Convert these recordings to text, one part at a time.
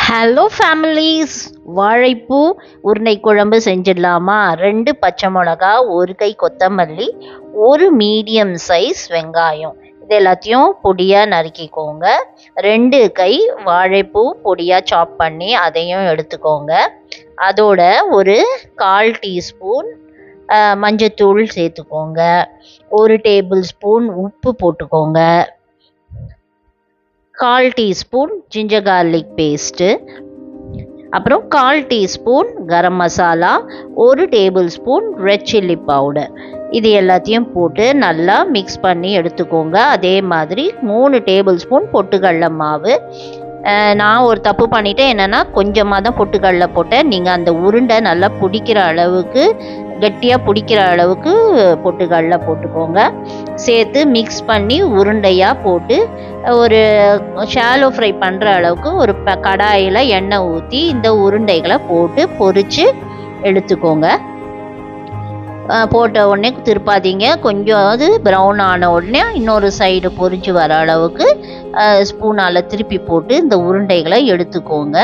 Hello families, வாழைப்பூ உருண்டை குழம்பு செஞ்சிடலாமா? 2 பச்சை மிளகா, 1 கை கொத்தமல்லி, 1 மீடியம் சைஸ் வெங்காயம், இது எல்லாத்தையும் பொடியாக நறுக்கிக்கோங்க. 2 கை வாழைப்பூ பொடியாக சாப் பண்ணி அதையும் எடுத்துக்கோங்க. அதோட ஒரு 1/4 டீஸ்பூன் மஞ்சத்தூள் சேர்த்துக்கோங்க. 1 டேபிள் ஸ்பூன் உப்பு போட்டுக்கோங்க. 1/4 டீஸ்பூன் ஜிஞ்சர் கார்லிக் பேஸ்ட்டு, அப்புறம் 1/4 teaspoon garam masala, 1 table spoon red chilli powder, இது எல்லாத்தையும் போட்டு நல்லா மிக்ஸ் பண்ணி எடுத்துக்கோங்க. அதே மாதிரி 3 டேபிள் ஸ்பூன் பொட்டுக்கடலை மாவு. நான் ஒரு தப்பு பண்ணிட்டேன், என்னென்னா கொஞ்சமாக தான் பொட்டுக்கடலை போட்டேன். நீங்கள் அந்த உருண்டை நல்லா பிடிக்கிற அளவுக்கு, கெட்டியாக பிடிக்கிற அளவுக்கு பொட்டுக்கடலை போட்டுக்கோங்க. சேர்த்து மிக்ஸ் பண்ணி உருண்டையாக போட்டு ஒரு ஷாலோ ஃப்ரை பண்ணுற அளவுக்கு ஒரு கடாயில் எண்ணெய் ஊற்றி இந்த உருண்டைகளை போட்டு பொரித்து எடுத்துக்கோங்க. போட்ட உடனே திருப்பாதீங்க. கொஞ்சம் அது ப்ரௌன் ஆன உடனே இன்னொரு சைடு பொரிஞ்சு வர அளவுக்கு ஸ்பூனால் திருப்பி போட்டு இந்த உருண்டைகளை எடுத்துக்கோங்க.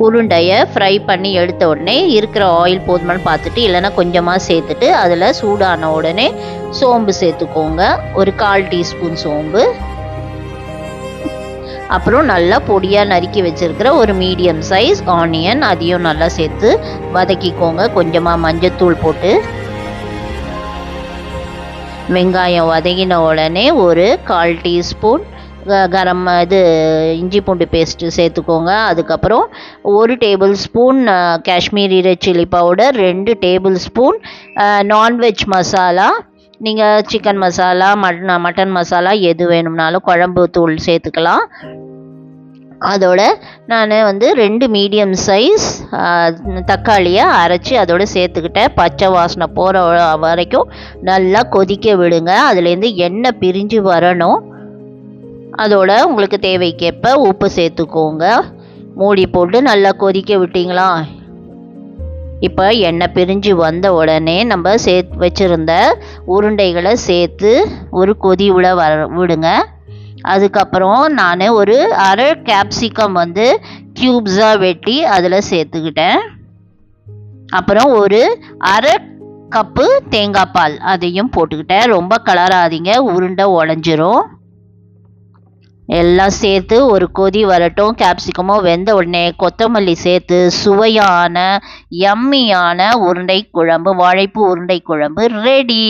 உருண்டையை ஃப்ரை பண்ணி எடுத்த உடனே இருக்கிற ஆயில் போதுமானு பார்த்துட்டு, இல்லைன்னா கொஞ்சமாக சேர்த்துட்டு அதில் சூடான உடனே சோம்பு சேர்த்துக்கோங்க. ஒரு 1/4 டீஸ்பூன் சோம்பு, அப்புறம் நல்லா பொடியாக நறுக்கி வச்சுருக்கிற ஒரு மீடியம் சைஸ் ஆனியன், அதையும் நல்லா சேர்த்து வதக்கிக்கோங்க. கொஞ்சமாக மஞ்சத்தூள் போட்டு வெங்காயம் வதங்கின உடனே ஒரு 1/4 டீஸ்பூன் இஞ்சி பூண்டு பேஸ்ட்டு சேர்த்துக்கோங்க. அதுக்கப்புறம் 1 table spoon Kashmiri red chilli powder, 2 table spoon non veg masala, நீங்கள் சிக்கன் மசாலா, மட்டன் மசாலா எது வேணும்னாலும் குழம்பு தூள் சேர்த்துக்கலாம். அதோட நான் 2 மீடியம் சைஸ் தக்காளியை அரைச்சி அதோட சேர்த்துக்கிட்டேன். பச்சை வாசனை போகிற வரைக்கும் நல்லா கொதிக்க விடுங்க. அதுலேருந்து எண்ணெய் பிரிஞ்சு வரணும். அதோட உங்களுக்கு தேவைக்கேற்ப உப்பு சேர்த்துக்கோங்க. மூடி போட்டு நல்லா கொதிக்க விட்டிங்களா? இப்போ எண்ணெய் பிரிஞ்சு வந்த உடனே நம்ம வச்சுருந்த உருண்டைகளை சேர்த்து ஒரு கொதி விடுங்க. அதுக்கப்புறம் நான் ஒரு அரை கேப்சிகம் க்யூப்ஸாக வெட்டி அதில் சேர்த்துக்கிட்டேன். அப்புறம் ஒரு அரை கப்பு தேங்காய் பால் அதையும் போட்டுக்கிட்டேன். ரொம்ப கலராதீங்க, உருண்டை உடஞ்சிரும். எல்லாம் சேர்த்து ஒரு கொதி வரட்டும். கேப்சிகமும் வெந்த உடனே கொத்தமல்லி சேர்த்து சுவையான யம்மியான உருண்டை குழம்பு, வாழைப்பூ உருண்டை குழம்பு ரெடி.